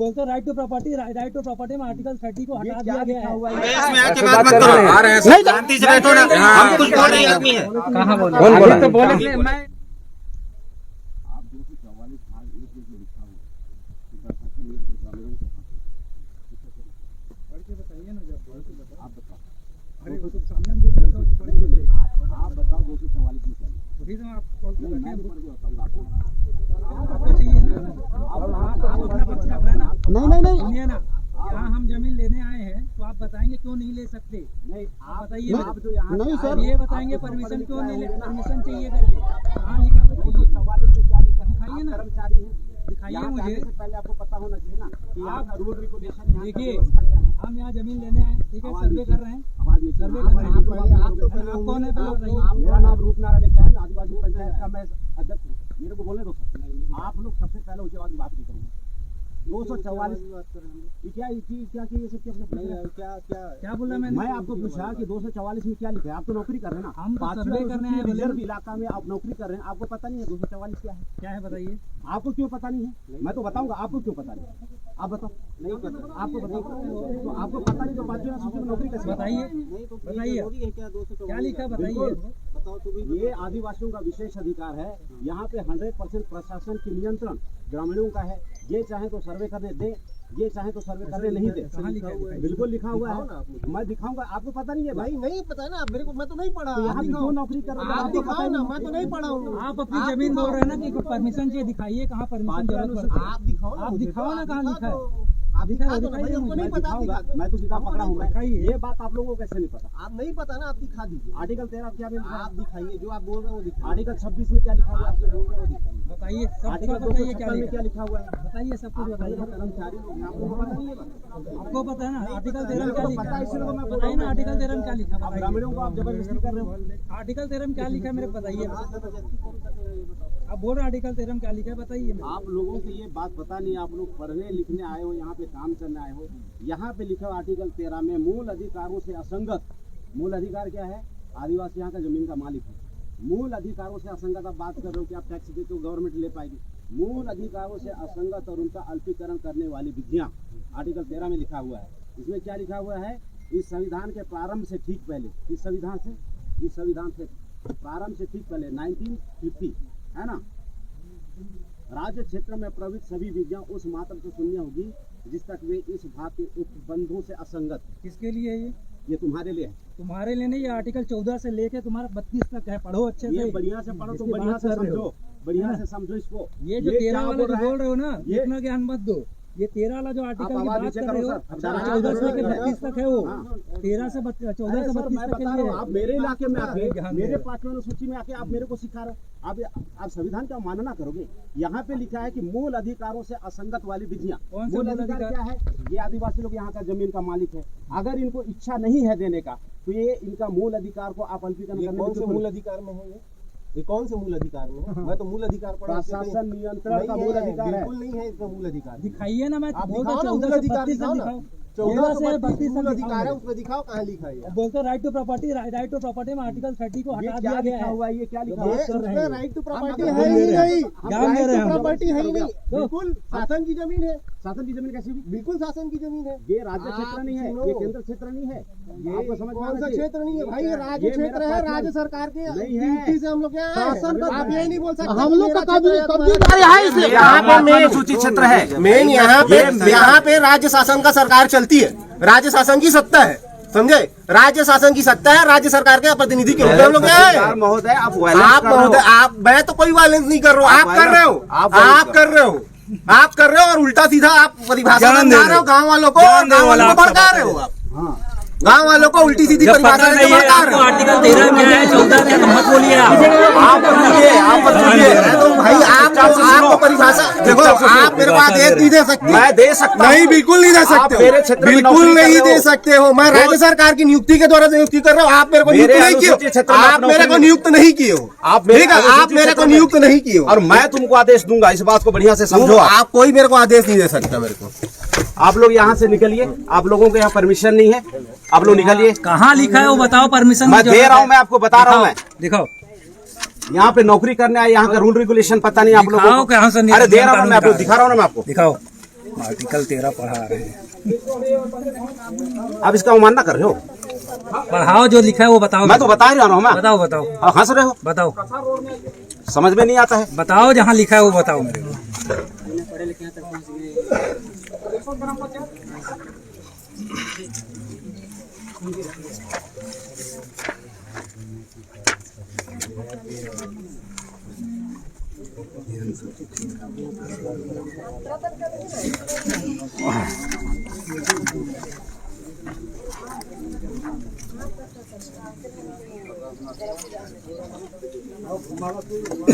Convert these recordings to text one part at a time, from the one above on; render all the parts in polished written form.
बोलते right to property में article 30 को हटा दिया गया है। कहाँ बोल नहीं सुनिए ना, यहाँ हम जमीन लेने आए हैं तो आप बताएंगे क्यों नहीं ले सकते? नहीं आप बताइए। नहीं सर, ये बताएंगे परमिशन क्यों नहीं ले, परमिशन चाहिए करके कहाँ लिखा बताइए? दिखाइए ना, दिखाइए मुझे। पहले आपको पता होना चाहिए ना कि आप रूल रेगुलेशन। देखिए हम यहाँ जमीन लेने आए, ठीक है, सर्वे कर रहे हैं, सर्वे कर रहे हैं। आप कौन है पहले बताइए? मेरा नाम रूपनारायण है, आदिवासी पंचायत का मैं अध्यक्ष हूँ। मेरे को बोलने दो, आप लोग सबसे पहले उसके बाद बात नहीं करूँगा। 244 क्या ये सब क्या बोला मैंने? मैं आपको पूछा कि 244 में क्या लिखा है? आप तो नौकरी कर रहे हैं ना, हम सर्वे करने हैं रिजर्व इलाका में, आप नौकरी कर रहे हैं, आपको पता नहीं है 244 क्या है बताइए? आपको क्यों पता नहीं है? मैं तो बताऊंगा आपको क्यों पता नहीं, आप बताओ। नहीं पता आपको, बताओ तो आपको पता नहीं तो 5 सूची में नौकरी कैसे? बताइए क्या लिखा बताइए। बताओ तो। ये आदिवासियों का विशेष अधिकार है, यहाँ पे 100% प्रशासन की नियंत्रण ग्रामीणों का है। ये चाहे तो सर्वे करने दे, ये चाहे तो सर्वे करने नहीं दे। बिल्कुल लिखा हुआ है, मैं दिखाऊंगा। आपको पता नहीं है भाई? नहीं पता है ना मेरे को, मैं तो नहीं पढ़ा। तो यहाँ क्यों नौकरी कर रहे हैं? आप दिखाओ ना, मैं तो नहीं पढ़ा हूँ। आप अपनी जमीन बोल रहे हैं ना कि परमिशन चाहिए, दिखाइए कहाँ परमिशन जरूरत पड़ती है। आप दिखाओ ना कहाँ लिखा है। आप दिखाओ, नहीं पता। मैं तो किताब पकड़ा हूँ। ये बात आप लोगों को कैसे नहीं पता? आप नहीं पता ना, आप दिखा दीजिए। आर्टिकल 13 क्या आप दिखाइए, जो आप बोल रहे हो दिखाइए। आर्टिकल 26 में क्या लिखा हुआ है? आप जो बोल रहे हो दिखाइए। बताइए आर्टिकल 256 में क्या लिखा हुआ है? बताइए सब कुछ बताइए। कर्मचारी आपको पता है ना आर्टिकल 13 में क्या लिखा है? बताइए ना आर्टिकल 13 में क्या लिखा है? ग्रामीणों को आप जबरदस्ती कर रहे हो। आर्टिकल 13 में क्या लिखा है मेरे बताइए। आप बोल रहे आर्टिकल 13 में क्या लिखा है बताइए। आप लोगों को ये बात पता नहीं, आप लोग पढ़ने लिखने आए हो, यहाँ पे काम करने आए हो। यहाँ पे लिखा आर्टिकल 13 में मूल अधिकारों से असंगत। मूल अधिकार क्या है? आदिवासी यहाँ का जमीन का मालिक है। मूल अधिकारों से असंगत आप बात कर रहे हो कि आप टैक्स देते हो गवर्नमेंट ले पाएगी। मूल अधिकारों से असंगत और उनका अल्पीकरण करने वाली विधियां आर्टिकल 13 में लिखा हुआ है। इसमें क्या लिखा हुआ है? इस संविधान के प्रारंभ से ठीक पहले, इस संविधान से प्रारंभ से ठीक पहले 1950 है ना, राज्य क्षेत्र में प्रवृत्त सभी विधियां उस मात्र से शून्य होगी जिस तक वे इस भाग के उपबंधों से असंगत। किसके लिए है ये तुम्हारे लिए है। तुम्हारे लिए नहीं, ये आर्टिकल 14 से लेके तुम्हारा 32 तक है। पढ़ो अच्छे से, बढ़िया से पढ़ो, तुम बढ़िया से समझो, बढ़िया से समझो इसको। ये जो 13 वाला जो बोल रहे हो ना, इतना ज्ञान मत दो। ये 13 वाला जो आर्टिकल की बात कर रहे हो 14 से लेकर 32 तक है वो। 13 से 14 से 32 तक के लिए। आप मेरे इलाके में आके, मेरे 5वें सूची में आके आप मेरे को सिखा रहे हो। आप संविधान का मानना करोगे? यहाँ पे लिखा है कि मूल अधिकारों से असंगत वाली विधियां। मूल अधिकार क्या है? ये आदिवासी लोग यहाँ का जमीन का मालिक है। अगर इनको इच्छा नहीं है देने का तो ये इनका मूल अधिकार को आप अल्पीकरण करने। कौन से मूल अधिकार में है ये कौन से मूल अधिकार में? मैं तो मूल अधिकार पढ़ा। प्रशासन नियंत्रण का मूल अधिकार बिल्कुल नहीं है इसका मूल अधिकार। दिखाइए ना, मैं 14 से 32 तक दिखाओ। 14 से 32 तक अधिकार है, उसमें दिखाओ कहाँ लिखा है। बोलते राइट टू प्रॉपर्टी में आर्टिकल 30 को हटा दिया गया है। ये क्या लिखा है? राइट टू प्रॉपर्टी है ही नहीं, प्रॉपर्टी है ही नहीं। बिल्कुल शासन की जमीन है। शासन की जमीन कैसी? बिल्कुल शासन की जमीन है। ये राज्य क्षेत्र नहीं है, ये केंद्र क्षेत्र नहीं है। आपको समझ में? कौन सा क्षेत्र नहीं है भाई? ये राज्य क्षेत्र है, राज्य सरकार के ड्यूटी से हम लोग शासन पर। आप यही नहीं बोल सकते हम लोग का कभी यहाँ पे मेन सूची क्षेत्र है। मेन यहाँ पे राज्य शासन का सरकार चलती है, राज्य शासन की सत्ता है, समझे? राज्य शासन की सत्ता है, राज्य सरकार के प्रतिनिधि के रूप में हम लोग हैं। महोदय आप मैं तो कोई वायलेंस नहीं कर रहा हूँ, आप कर रहे हो और उल्टा सीधा आप परिभाषा बना रहे हो गाँव वालों को भड़का रहे हो। आप गाँव वालों को उल्टी सीधी परिभाषा आर्टिकल 13 क्या है 14 क्या मत बोलिए। आप भाई आपको परिभाषा देखो। आप मेरे को आदेश नहीं दे सकते। मैं दे सकता नहीं, बिल्कुल नहीं दे सकते, बिल्कुल नहीं दे सकते हो। मैं राज्य सरकार की नियुक्ति के द्वारा नियुक्ति कर रहा हूँ। आप मेरे को नियुक्त नहीं किए, आप मेरे को नियुक्त नहीं किए हो। आप मेरे को नियुक्त नहीं किए हो और मैं तुमको आदेश दूंगा। इस बात को बढ़िया से समझो। आप कोई मेरे को आदेश नहीं दे सकता मेरे को। आप लोग यहाँ से निकलिए, आप लोगों को यहाँ परमिशन नहीं है, आप लोग निकलिए। कहाँ लिखा है वो बताओ? परमिशन मैं दे रहा हूँ, मैं आपको बता रहा हूँ। मैं दिखाओ, यहाँ पे नौकरी करने आए, यहाँ का रूल रेगुलेशन पता नहीं आप लोगों को। अरे दे रहा हूँ मैं, आपको दिखा रहा हूँ ना, मैं आपको दिखाओ। आर्टिकल 13 पढ़ा रहे हैं। आप इसका अवमानना कर रहे हो। पढ़ाओ, जो लिखा है वो बताओ। मैं तो बता ही रहा हूँ। बताओ बताओ। हंस रहे हो, बताओ, समझ में नहीं आता है। बताओ जहाँ लिखा है वो बताओ मेरे को।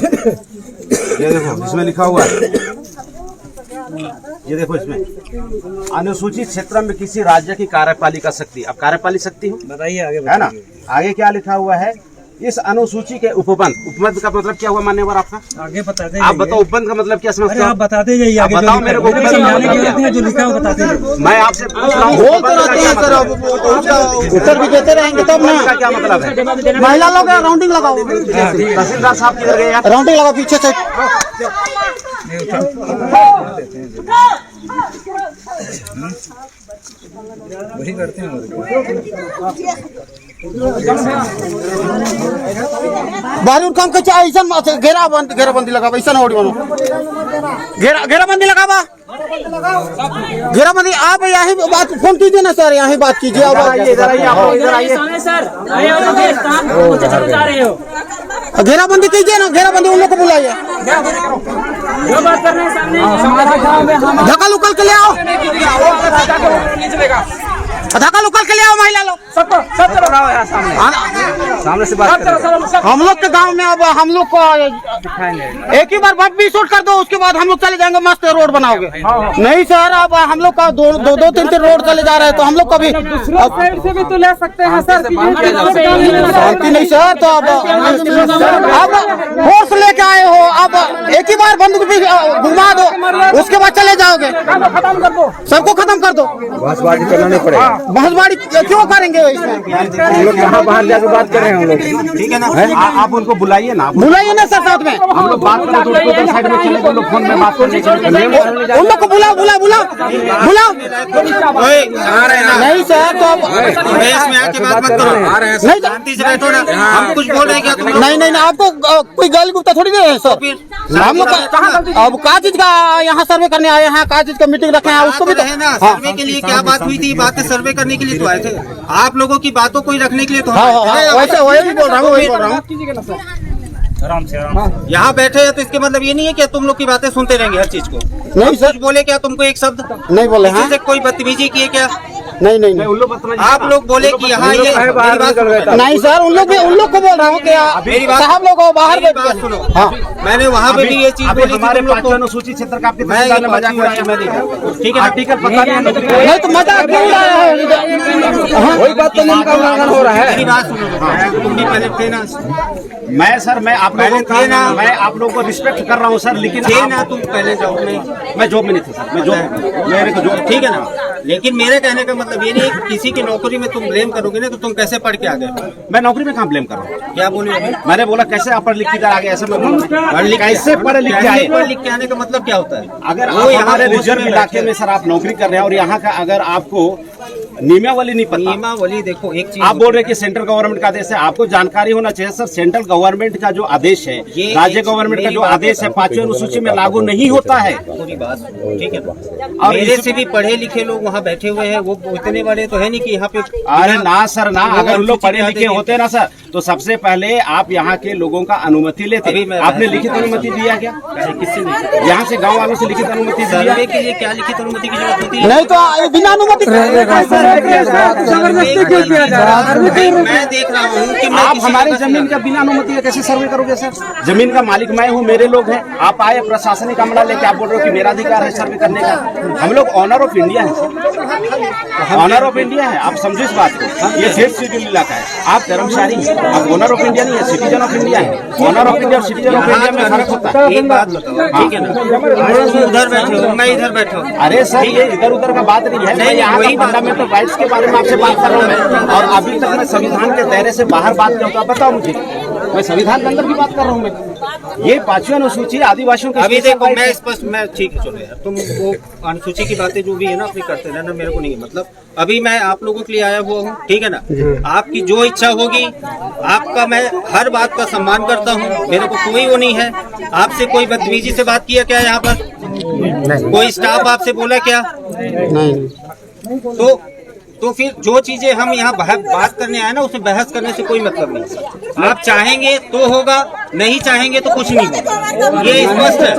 ये देखो इसमें लिखा हुआ है, ये देखो इसमें अनुसूचित क्षेत्र में किसी राज्य की कार्यपालिका शक्ति। अब कार्यपालिका शक्ति हो, बताइए आगे, है ना। आगे क्या लिखा हुआ है, इस अनुसूची के उपबंध। उपबंध का मतलब क्या हुआ मान्यवर आपका? आगे बताते आप बताओ उपबंध का मतलब क्या समझते हो? आप बताते जाइए आगे। बताओ मेरे को, जो लिखा है बताते जाइए। मैं आपसे पूछ रहा हूँ उत्तर भी देते रहेंगे तब ना। क्या मतलब है? महिला लोग राउंडिंग लगाओ, तहसीलदार साहब किधर गए यार? राउंडिंग लगाओ पीछे से। वही करते हैं। बाहर काम के चाहे ऐसा घेराबंदी लगा, ऐसा ना बनो घेराबंदी लगावा, घेराबंदी। आप यही बात फोन कीजिए ना सर, यही बात कीजिए। घेराबंदी कीजिए ना, घेराबंदी उन लोग को बुलाइए। जो बात कर रहे हैं सामने, धक्का उकल के ले आओ, धक्का उकल के ले आओ महिला लोग। सामने से बात करें। हम लोग के गांव में अब हम लोग को एक ही बार बट भी शूट कर दो, उसके बाद हम लोग चले जाएंगे, मस्त रोड बनाओगे। नहीं सर, अब हम लोग का दो तीन रोड चले जा रहे हैं, तो हम लोग कभी साइड से भी तो ले सकते हैं सर। शांति नहीं सर, तो अब फोर्स लेके आए हो, अब एक ही बार बंदूक भी घुमा दो, उसके बाद चले जाओगे। खत्म कर दो, सबको खत्म कर दो। बहसबाजी करना नहीं पड़ेगा। बहसबाजी क्यों करेंगे इसमें? हम लोग यहाँ बाहर जाकर बात कर रहे हैं हम लोग, ठीक है ना। आप उनको बुलाइए ना, बुलाइए ना सर साथ में। हम लोग बात करें तो उसको साइड में चले, हम लोग फोन में बात करने उन लोग को बुलाओ बुलाओ बुलाओ बुलाओ। नहीं सर, तो अब में आके बात मत करो। नहीं शांति से बैठो ना, हम कुछ बोल रहे हैं क्या तुम? नहीं, आपको कोई गाली गुप्ता थोड़ी दे रहे हैं सर। हम लोग अब का चीज का यहाँ सर्वे करने आए हैं, का चीज का मीटिंग रखे हैं, उसको भी है ना। सर्वे के लिए क्या बात हुई थी? बातें सर्वे करने के लिए तो आए थे, आप लोगों की बातों को ही रखने के लिए तो वैसे वही भी बोल रहा हूँ, वही बोल रहा हूँ। आराम से आराम। यहाँ बैठे हैं तो इसके मतलब ये नहीं है कि तुम लोग की बातें सुनते रहेंगे हर चीज को। नहीं सर, कुछ बोले क्या तुमको? एक शब्द नहीं बोले। हाँ, किसी से कोई बदतमीजी की है क्या? नहीं आप लोग बोले कि यहाँ ये मेरी बात सुनो। नहीं सर, उन लोग को बोल रहा हूँ मेरी कि बात- साहब लोग बाहर बैठ बात गए। सुनो। हाँ, मैंने वहाँ पे भी ये चीज बोली थी हमारे तुम लोग को। अनुसूचित क्षेत्र का आपके मैं ये मजाक मजाक उड़ाया, मैं ठीक है, आर्टिकल पता नहीं। नहीं तो मजाक क्यों उड़ाया है? वही बात तो नियम का उल्लंघन हो रहा मेरी है। बात सुनो। तुम भी पहले थे ना, मैं सर, मैं आप लोगों थे ना। मैं आप लोगों को रिस्पेक्ट कर रहा हूँ सर, लेकिन थे आप- ना तुम पहले जॉब में। मैं जॉब में नहीं था सर, मैं जॉब मेरे को जॉब ठीक है ना, लेकिन मेरे कहने का मतलब ये नहीं है किसी की नौकरी में तुम ब्लेम करोगे ना, तो तुम कैसे पढ़ के आ गए? मैं नौकरी में कहाँ ब्लेम कर रहा हूँ? क्या बोले अभी? मैंने बोला कैसे आप पढ़ लिख के आ गए, ऐसा मैं बोला। कैसे पढ़ लिख के आए? पढ़ लिख के आने का मतलब क्या होता है? अगर वो आप यहाँ हमारे पोस्ट रिजर्व में इलाके बैठे में सर आप नौकरी कर रहे हैं और यहाँ का अगर आपको नियमावली नहीं पता, नियमावली देखो एक चीज आप बोल रहे हैं कि सेंट्रल गवर्नमेंट का आदेश है, आपको जानकारी होना चाहिए सर। सेंट्रल गवर्नमेंट का जो आदेश है, ये राज्य गवर्नमेंट का जो आदेश है, 5वीं अनुसूची में लागू नहीं होता है। पूरी बात सुनो, ठीक है ना। और मेरे इस- से भी पढ़े लिखे लोग वहाँ बैठे हुए हैं, वो इतने बड़े तो है नहीं कि यहाँ पे। अरे ना सर ना, वो अगर उन लोग अनुसूची पढ़े में लिखे आते होते ना सर, तो सबसे पहले आप यहाँ के लोगों का अनुमति लेते। अभी मैं- आपने लिखित अनुमति दिया क्या? किससे नहीं? यहाँ से गाँव वालों से लिखित अनुमति दिया? सर्वे के लिए क्या लिखित अनुमति की जरूरत होती है? नहीं तो बिना अनुमति जबरदस्ती क्यों किया जा रहा है? मैं देख रहा हूँ कि मैं आप किसी हमारी का जमीन का बिना अनुमति का कैसे सर्वे करोगे सर? जमीन का मालिक मैं हूँ, मेरे लोग हैं। आप आए प्रशासनिक अमला लेके आप बोल रहे हो कि मेरा अधिकार है सर्वे करने का। हम लोग ऑनर ऑफ इंडिया है सर, ऑनर ऑफ इंडिया है। आप समझो इस बात को, ये 8th शेड्यूल इलाका है। आप कर्मचारी हैं, आप ऑनर ऑफ इंडिया नहीं है, सिटीजन ऑफ इंडिया है। ऑनर ऑफ इंडिया और सिटीजन ऑफ इंडिया में फर्क होता है। एक बात बताओ, ठीक है ना, तुम उधर बैठे हो, मैं इधर बैठा हूँ। अरे सर, ये इधर उधर का बात नहीं है। मैं यहाँ वही का बात- फंडामेंटल राइट्स के बारे में आपसे बात कर रहा हूँ मैं, और अभी तक मैं संविधान के दायरे से बाहर बात करता हूँ। बताओ मुझे, मैं संविधान के अंदर की बात कर रहा हूँ मैं। ये 5वीं अनुसूची आदिवासियों के अभी देखो मैं स्पष्ट मैं ठीक है, चलो यार तुम वो अनुसूची की बातें जो भी है ना अपनी करते रहना, मेरे को नहीं है मतलब। अभी मैं आप लोगों के लिए आया हुआ हूँ, ठीक है ना। आपकी जो इच्छा होगी, आपका मैं हर बात का सम्मान करता हूँ, मेरे को कोई वो नहीं है। आपसे कोई बदतमीजी से बात किया क्या यहाँ पर? कोई स्टाफ आपसे बोला क्या? नहीं। तो फिर जो चीजें हम यहाँ बात करने आए ना, उसमें बहस करने से कोई मतलब नहीं। आप चाहेंगे तो होगा, नहीं चाहेंगे तो कुछ नहीं होगा, ये स्पष्ट है।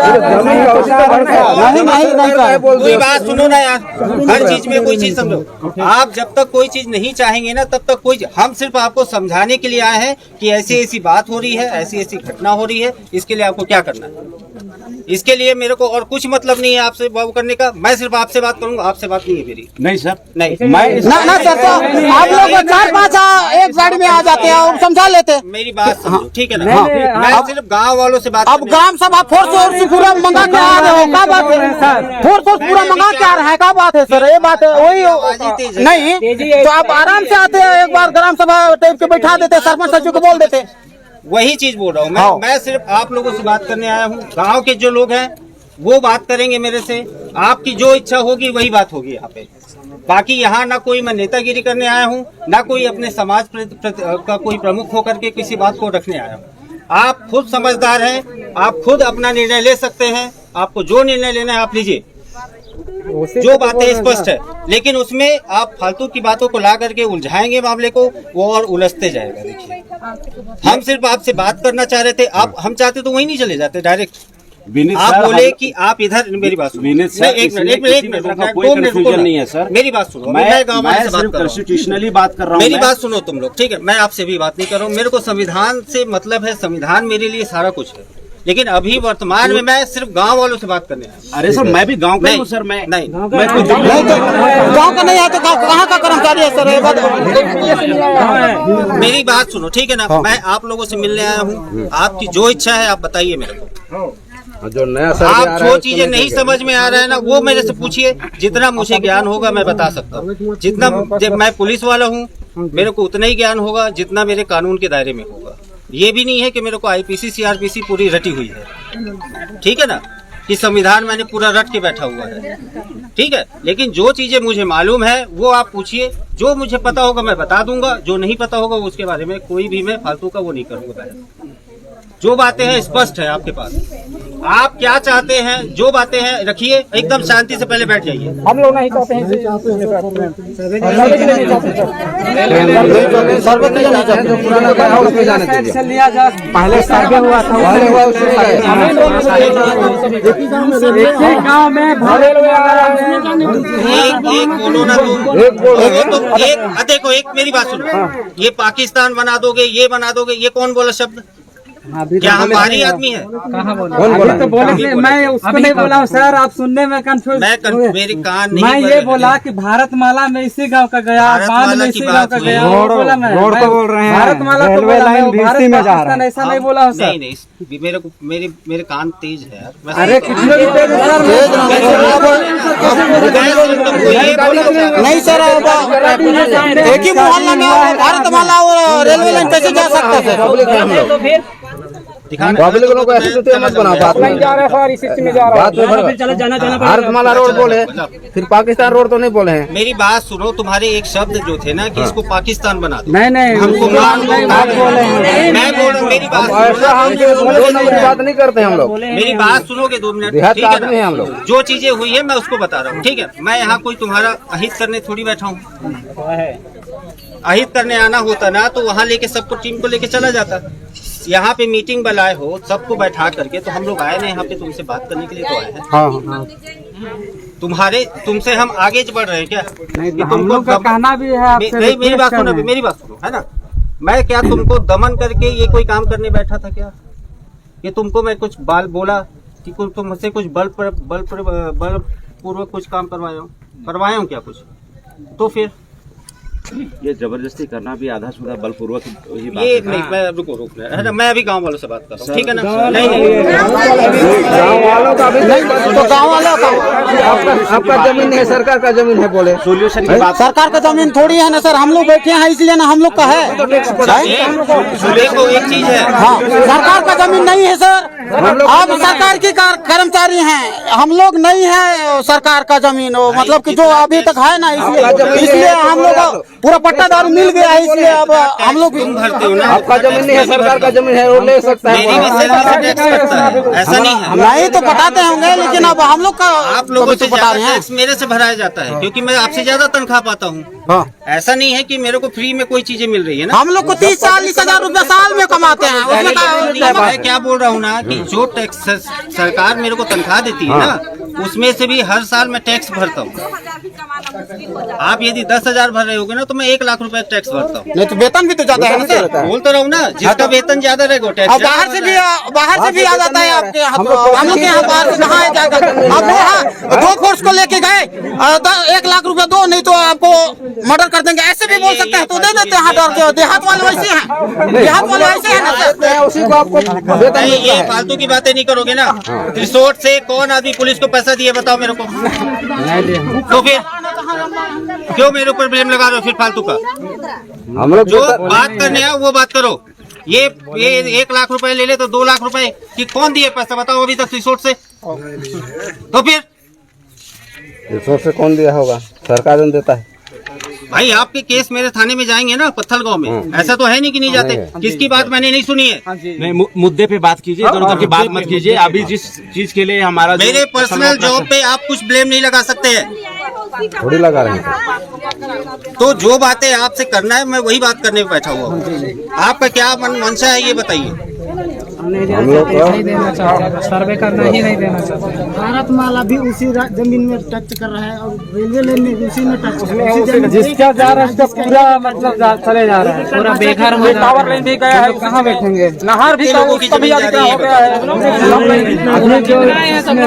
कोई बात सुनो ना यार, हर चीज में कोई चीज समझो। आप जब तक कोई चीज नहीं चाहेंगे ना, तब तक कोई, हम सिर्फ आपको समझाने के लिए आए हैं कि ऐसी ऐसी बात हो रही है, ऐसी ऐसी घटना हो रही है, इसके लिए आपको क्या करना है। इसके लिए मेरे को और कुछ मतलब नहीं है आपसे बात करने का। मैं सिर्फ आपसे बात करूंगा, आपसे बात नहीं है मेरी। नहीं सर, नहीं मैं ना सर, तो आप लोग 4-5 एक साइड में आ जाते हैं और समझा लेते हैं। मेरी बात समझो, ठीक है ना। मैं सिर्फ गांव वालों से बात अब ग्राम सभा फोर्स पूरा मंगा के आ रहे हो, क्या बात है? फोर्स पूरा मंगा के आ रहा है, क्या बात है सर? ये बात है वही नहीं, तो आप आराम से आते हैं, एक बार ग्राम सभा टाइप के बैठा देते, सरपंच सचिव को बोल देते। वही चीज बोल रहा हूँ मैं सिर्फ आप लोगों से बात करने आया हूँ। गांव के जो लोग हैं वो बात करेंगे मेरे से, आपकी जो इच्छा होगी वही बात होगी यहाँ पे। बाकी यहाँ ना कोई मैं नेतागिरी करने आया हूँ, ना कोई अपने समाज का कोई प्रमुख होकर के किसी बात को रखने आया हूँ। आप खुद समझदार हैं, आप खुद अपना निर्णय ले सकते हैं। आपको जो निर्णय लेना है आप लीजिए, जो बातें स्पष्ट है। लेकिन उसमें आप फालतू की बातों को ला करके उलझाएंगे मामले को, वो और उलझते जाएगा। देखिए, हम सिर्फ आपसे बात करना चाह रहे थे, आप हम चाहते तो वहीं नहीं चले जाते डायरेक्ट। आप बोले कि आप इधर, मेरी बात सुनो, एक मिनट, कोई कंफ्यूजन नहीं है सर, मेरी बात सुनो। मैं सिर्फ कॉन्स्टिट्यूशनली बात कर रहा हूँ। मेरी बात सुनो तुम लोग, ठीक है। मैं आपसे भी बात नहीं कर रहा हूँ, मेरे को संविधान से मतलब है, संविधान मेरे लिए सारा कुछ है। लेकिन अभी वर्तमान में मैं सिर्फ गांव वालों से बात करने आया। अरे सर, मैं भी गांव का हूँ सर। मैं गांव का नहीं है तो कहाँ का कर्मचारी है सर? मेरी बात सुनो, ठीक है ना। मैं आप लोगों से मिलने आया हूँ, आपकी जो इच्छा है आप बताइए मेरे को। जो नया आप जो चीजें नहीं समझ में आ रहा है ना, वो मेरे से पूछिए। जितना मुझे ज्ञान होगा मैं बता सकता हूँ। जितना मैं पुलिस वाला हूँ, मेरे को उतना ही ज्ञान होगा जितना मेरे कानून के दायरे में होगा। ये भी नहीं है कि मेरे को आईपीसी सीआरपीसी पूरी रटी हुई है, ठीक है ना, कि संविधान मैंने पूरा रट के बैठा हुआ है, ठीक है। लेकिन जो चीजें मुझे मालूम है वो आप पूछिए। जो मुझे पता होगा मैं बता दूंगा, जो नहीं पता होगा उसके बारे में कोई भी मैं फालतू का वो नहीं करूंगा। जो बातें हैं स्पष्ट है आपके पास, आप क्या चाहते हैं, जो बातें हैं रखिए, एकदम शांति से पहले बैठ जाइए। हम लोग नहीं चाहते हैं पहले सर्वे हुआ था, गाँव में एक बोलो ना तुम, एक देखो, एक मेरी बात सुनो। ये पाकिस्तान बना दोगे, ये बना दोगे, ये कौन बोला शब्द? क्या हमारी आदमी है? कहाँ बोला? तो बोले मैं उसको नहीं बोला हूँ सर, आप सुनने में कंफ्यूज। मेरे कान नहीं, मैं ये बोला कि भारत माला में इसी गांव का गया, बांध में इसी गांव का गया, बोला मैं रोड को बोल रहे हैं, भारत माला को बोला, भारत में जा रहा है, ऐसा नहीं बोला हूँ सर। नहीं, मेरे को मेरे कान तेज है यार। अरे कितने भी तेज है सर? नहीं सर, एक ही मोहल्ला में भारत माला और रेलवे लाइन कैसे जा सकता है? पब्लिक लोग को ऐसे मत बना। बात भारत माला रोड बोले, फिर पाकिस्तान रोड तो नहीं बोले हैं। मेरी बात सुनो, तुम्हारे एक शब्द जो थे ना कि इसको पाकिस्तान बना दो, नहीं हमको मैं बोल रहा हूँ, मेरी बात नहीं करते हम लोग। मेरी बात सुनोगे 2 मिनट, देहात का आदमी है हम लोग। जो चीजें हुई है मैं उसको बता रहा हूँ, ठीक है। मैं यहाँ कोई तुम्हारा अहित करने थोड़ी बैठा हूँ। अहित करने आना होता ना तो वहाँ लेके सबको, टीम को लेके चला जाता। यहाँ पे मीटिंग बुलाए हो, सबको बैठा करके, तो हम लोग आए ना यहाँ पे तुमसे बात करने के लिए तो आए हैं। तुमसे हम आगे बढ़ रहे हैं क्या? नहीं, हम लोग का कहना भी है आपसे। नहीं, मेरी बात सुनो, है ना। मैं क्या तुमको दमन करके ये कोई काम करने बैठा था क्या? कि तुमको मैं कुछ बाल बोला कि तुमसे कुछ बलपूर्वक कुछ काम करवाया हूँ क्या कुछ? तो फिर ये जबरदस्ती करना भी आधा सुधा बलपूर्वक ही बात ये है। नहीं, मैं रुको रुक है ना, मैं अभी गांव वालों से बात कर रहा हूँ, ठीक है ना? नहीं गाँव वालों का भी तो गाँव वालों का आपका जमीन है, सरकार का जमीन है बोले। सोल्यूशन की बात सरकार का जमीन थोड़ी है ना सर, हम लोग बैठे हैं इसलिए ना हम लोग का है। देखो एक चीज है, हाँ, सरकार का जमीन नहीं है सर, आप सरकार के कर्मचारी हैं, हम लोग नहीं है सरकार का जमीन, मतलब कि जो अभी तक है ना, इसलिए हम लोग का पूरा पट्टादार मिल गया है, इसलिए अब हम लोग तुम भरते हो ना, आपका जमीन नहीं है, सरकार का जमीन है, वो ले सकता मेरी है। वजह से टैक्स कटता है, ऐसा नहीं है। नहीं तो पटाते होंगे, लेकिन अब हम लोग का आप लोगों से पटा ज्यादा रहे हैं। टैक्स मेरे से भराया जाता है, क्योंकि मैं आपसे ज्यादा तनख्वाह पाता हूँ। हाँ, ऐसा नहीं है कि मेरे को फ्री में कोई चीजें मिल रही है ना। हम लोग को 30-40 हजार रुपया साल में कमाते हैं, उसमें मैं क्या बोल रहा हूँ ना कि जो टैक्स सरकार मेरे को तनख्वाह देती है ना, उसमें से भी हर साल मैं टैक्स भरता हूँ। आप यदि 10,000 भर रहे होगे ना, तो मैं 1 लाख रुपए टैक्स भरता हूँ। नहीं तो वेतन भी तो ज्यादा है ना सर। बोल तो रहा हूँ ना, जिसका वेतन ज्यादा रहेगा टैक्स। अब बाहर से भी आ जाता है आपके यहाँ, हम लोग के यहाँ बाहर से कहाँ है जाकर। अब वो हाँ, 2 फोर्स को लेके गए 1 लाख रुपया दो, नहीं तो आपको मर्डर कर देंगे, ऐसे भी बोल सकते हैं, तो दे देते हैं डर के। देहात वाले वैसे हैं, देहात वाले ऐसे हैं ना सर। उसी को आपको वेतन नहीं, मिलता ये है। फालतू की बातें नहीं करोगे ना। रिसोर्ट से कौन आदमी पुलिस को पैसा दिए, बताओ मेरे को। तो फिर क्यों मेरे ऊपर ब्लेम लगा रहे हो फिर फालतू का? हम लोग जो बात करने आओ वो बात करो। ये 1 लाख रुपए ले ले तो 2 लाख रुपए कि कौन दिए पैसा, बताओ अभी तक रिसोर्ट से? तो फिर रिसोर्ट से कौन दिया होगा, सरकार ने देता है। भाई आपके केस मेरे थाने में जाएंगे ना, पत्थल गांव में, ऐसा तो है नहीं कि नहीं जाते। किसकी बात मैंने नहीं सुनी है? नहीं, मुद्दे पे बात कीजिए, इधर उधर की बात मत कीजिए। अभी जिस चीज के लिए हमारा मेरे पर्सनल जॉब पे आप कुछ ब्लेम नहीं लगा सकते हैं। थोड़ी लगा रहे हैं। तो जो बातें आपसे करना है, मैं वही बात करने पे बैठा हुआ हूँ। आपका क्या मंशा है ये बताइए। हम लोग सर्वे करना ही नहीं देना चाहते। भारतमाला भी उसी जमीन में टच कर रहा है, और रेलवे लाइन में उसी में टच कर रहा है। जिसका जा रहा है उसका पूरा मतलब चले जा रहा है, पूरा बेघर हो जा रहा है। टावर लाइन भी गया है, कहाँ बैठेंगे? नहर भी लोगों की जमीन जा रही है,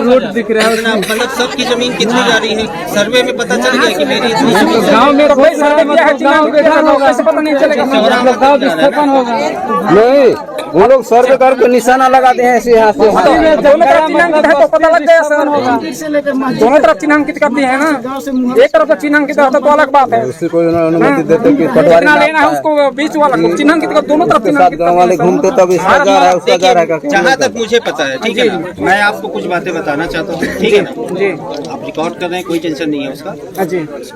रोड दिख रहा है। मतलब सबकी जमीन कितनी जा रही है, सर्वे में पता चल गया कि मेरी इतनी। गाँव में कोई सर्वे किया है, गाँव बेघर होगा, कैसे पता नहीं चलेगा? गाँव विस्थापन होगा। नहीं, वो लोग सर्वे करके निशाना लगाते हैं ऐसे यहाँ से। दोनों तरफ चिन्हांकित है तो पता लग गया सर होगा। दोनों तरफ चिन्हांकित करती है ना, एक तरफ से चिन्हांकित है तो अलग बात है। उसी को अनुमति देते कि पटवारी कितना लेना है उसको, बीच वाला को चिन्हांकित कर, दोनों तरफ चिन्हांकित गाँव वाले घूमते तब इसका जा रहा है उसका जा रहा है। जहाँ तक मुझे पता है, ठीक है ना, मैं आपको कुछ बातें बताना चाहता हूँ, ठीक है ना? आप रिकॉर्ड कर रहे हैं, कोई टेंशन नहीं है उसका।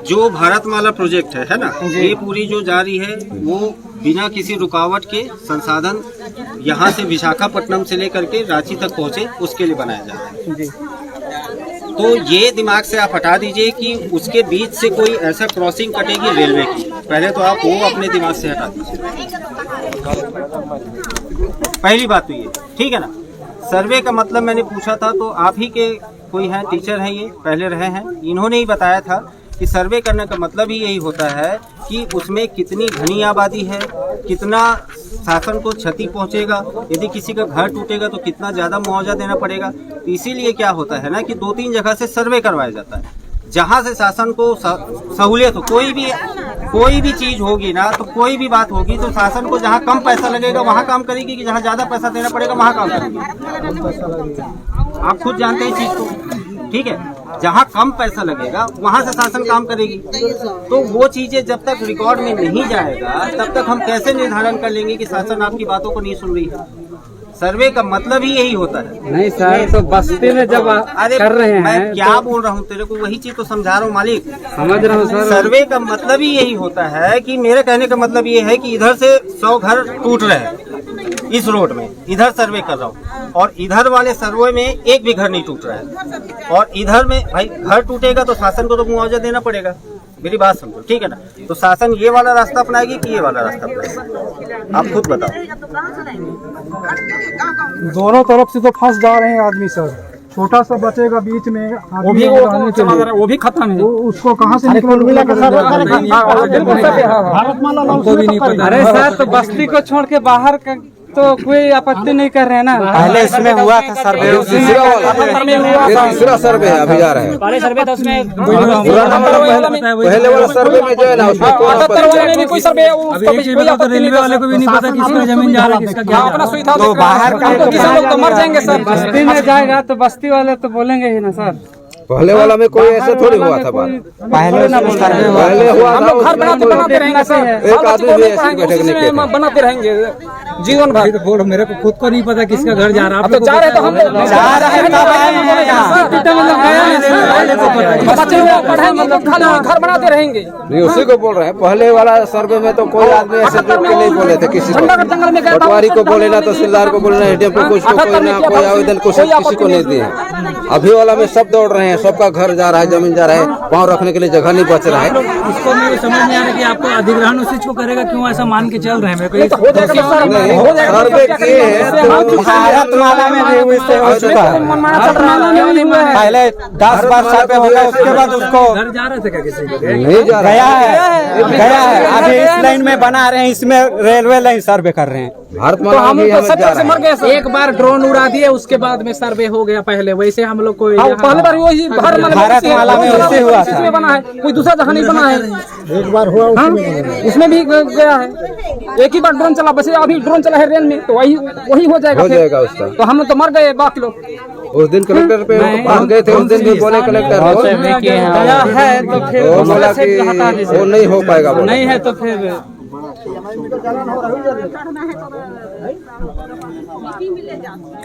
जो भारतमाला प्रोजेक्ट है ना, ये पूरी जो जा रही है वो बिना किसी रुकावट के संसाधन यहाँ से विशाखापट्टनम से लेकर के रांची तक पहुँचे, उसके लिए बनाया जा रहा है। तो ये दिमाग से आप हटा दीजिए कि उसके बीच से कोई ऐसा क्रॉसिंग कटेगी रेलवे की, पहले तो आप वो अपने दिमाग से हटा दीजिए। पहली बात तो ये, ठीक है ना? सर्वे का मतलब मैंने पूछा था तो आप ही के कोई हैं, टीचर हैं, ये पहले रहे हैं, इन्होंने ही बताया था कि सर्वे करने का मतलब ही यही होता है कि उसमें कितनी घनी आबादी है, कितना शासन को क्षति पहुंचेगा, यदि किसी का घर टूटेगा तो कितना ज़्यादा मुआवजा देना पड़ेगा। तो इसीलिए क्या होता है ना कि 2-3 जगह से सर्वे करवाया जाता है, जहां से शासन को सहूलियत हो। कोई भी चीज होगी ना, तो कोई भी बात होगी तो शासन को जहां कम पैसा लगेगा वहां काम करेगी, कि जहां ज्यादा पैसा देना पड़ेगा वहां काम करेगी। आप खुद जानते हैं चीज को, ठीक है? जहां कम पैसा लगेगा वहां से शासन काम करेगी। तो वो चीजें जब तक रिकॉर्ड में नहीं जाएगा तब तक हम कैसे निर्धारण कर लेंगे कि शासन आपकी बातों को नहीं सुन रही है? सर्वे का मतलब ही यही होता है। नहीं सर, तो बस्ती में जब अरे कर रहे हैं, मैं क्या बोल रहा हूँ तेरे को, वही चीज तो समझा रहा हूँ मालिक। समझ रहा हूँ सर। सर्वे का मतलब ही यही होता है कि मेरे कहने का मतलब ये है कि इधर से 100 घर टूट रहे हैं इस रोड में, इधर सर्वे कर रहा हूँ, और इधर वाले सर्वे में एक भी घर नहीं टूट रहा है, और इधर में भाई घर टूटेगा तो शासन को तो मुआवजा देना पड़ेगा। मेरी बात समझो, ठीक है ना? तो शासन ये वाला रास्ता अपनाएगी कि ये वाला रास्ता अपनाएगी, आप खुद बताओ। दोनों तरफ से तो फंस जा रहे हैं आदमी सर। छोटा सा बचेगा बीच में, वो भी खत्म है, उसको कहाँ से निकलना? भारतमाला। अरे सर, तो बस्ती को छोड़ के बाहर तो कोई आपत्ति नहीं कर रहे हैं ना। पहले इसमें हुआ था सर्वे, तीसरा सर्वे है अभी जा रहा है। पहले सर्वे था उसमें पहले वाला सर्वे में जो है ना उसमें कोई सर्वे रेलवे वाले को भी नहीं पता किसका जमीन जा रहा है किसका क्या अपना सुई था। तो बाहर का लोग तो मर जाएंगे सर। बस्ती में जाएगा तो बस्ती वाले तो बोलेंगे ही ना सर। पहले वाला में कोई ऐसा थोड़ी हुआ था बात। पहले हुआ हम लोग घर बनाते रहेंगे सर। एक आदमी भी ऐसी बैठक नहीं किया। बनाते रहेंगे जीवन भर। तो बोलो मेरे को खुद को नहीं पता किसका घर जा रहा है। तो जा रहे तो हम जा रहे हैं घर बनाते रहेंगे। नहीं उसी को बोल रहे हैं। पहले वाला सर्वे में तो कोई आदमी ऐसे जुट के नहीं बोले थे किसी को। पटवारी को बोले ना, तहसीलदार को बोले ना, एडीएम को कुछ को कोई ना कोई आवेदन कुछ किसी को नहीं दिए। अभी वाला में सब दौड़ रहे हैं, सबका घर जा रहा है, जमीन जा रहा है, पाँव रखने के लिए जगह नहीं बच रहा है। इसको मेरे समझ नहीं आ रहा कि आपको अधिग्रहण उसी को करेगा, क्यों ऐसा मान के चल रहे हैं। मेरे को सर्वे किए हैं भारतमाला में भी वैसे हो चुका है। पहले 10 बार सर्वे होगा, उसके बाद उसको घर जा रहे थे क्या किसी को? नहीं जा रहा गया है। अभी इस लाइन में बना रहे हैं, इसमें रेलवे लाइन सर्वे कर रहे हैं। भारतमाला में एक बार ड्रोन उड़ा दिए, उसके बाद में सर्वे हो गया। पहले वैसे हम लोग को पहले बार वही भारतमाला में वैसे हुआ था। इसमें बना है, कोई दूसरा जगह नहीं बना है। एक बार हुआ उसमें भी गया है। एक ही बार ड्रोन चला, बस अभी ड्रोन चला है रेल में, तो वही हो जाएगा उसका। तो हम तो मर गए बाकी लोग। उस दिन कलेक्टर पे पहुंच गए थे, उस दिन भी बोले कलेक्टर है तो फिर बोला कि वो नहीं हो पाएगा। नहीं है तो फिर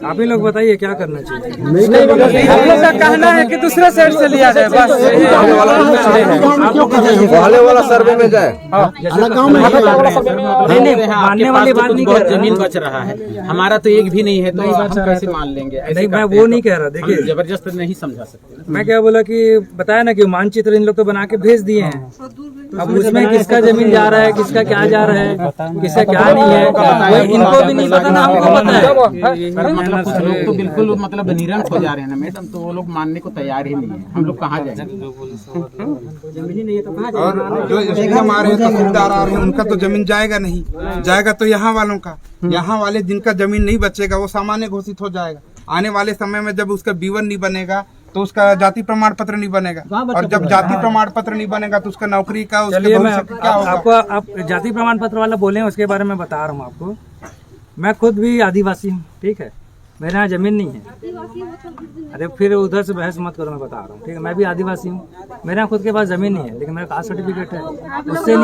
आप ही लोग बताइए क्या करना चाहिए। हम लोग का कहना है कि दूसरे साइड से लिया जाए बस। पहले वाला सर्वे में जाए। नहीं मानने वाली बात नहीं कर। जमीन बच रहा है, हमारा तो एक भी नहीं है, तो हम कैसे मान लेंगे? नहीं मैं वो नहीं कह रहा। देखिए जबरदस्त नहीं समझा सकते। मैं क्या बोला कि बताया ना कि मानचित्र इन लोग तो बना के भेज दिए हैं। अब उसमें किसका जमीन जा रहा है, किसका क्या जा रहा है, किसका क्या नहीं है, वो इनको भी नहीं पता ना हमको पता है। मतलब कुछ लोग तो बिल्कुल मतलब निरंक हो जा रहे हैं ना मैडम, तो वो लोग मानने को तैयार ही नहीं है। हम लोग कहाँ जाएंगे? जमीन नहीं है तो कहाँ और जो एसडीएम आ रहे हैं, तहसीलदार आ रहे हैं, उनका तो जमीन जाएगा नहीं। जाएगा तो यहाँ वालों का। यहाँ वाले जिनका जमीन नहीं बचेगा वो सामान्य घोषित हो जाएगा। आने वाले समय में जब उसका B1 नहीं बनेगा तो उसका जाति प्रमाण पत्र नहीं बनेगा, और जब जाति प्रमाण पत्र नहीं बनेगा तो उसका नौकरी का उसके भविष्य का क्या होगा? आपको आप जाति प्रमाण पत्र वाला बोले उसके बारे में बता रहा हूँ आपको। मैं खुद भी आदिवासी हूँ, ठीक है, मेरे यहाँ जमीन नहीं है। अरे फिर उधर से बहस मत करो, मैं बता रहा हूँ, ठीक है। मैं भी आदिवासी हूँ, मेरे यहाँ खुद के पास जमीन नहीं है, लेकिन मेरा कास्ट सर्टिफिकेट है, उससे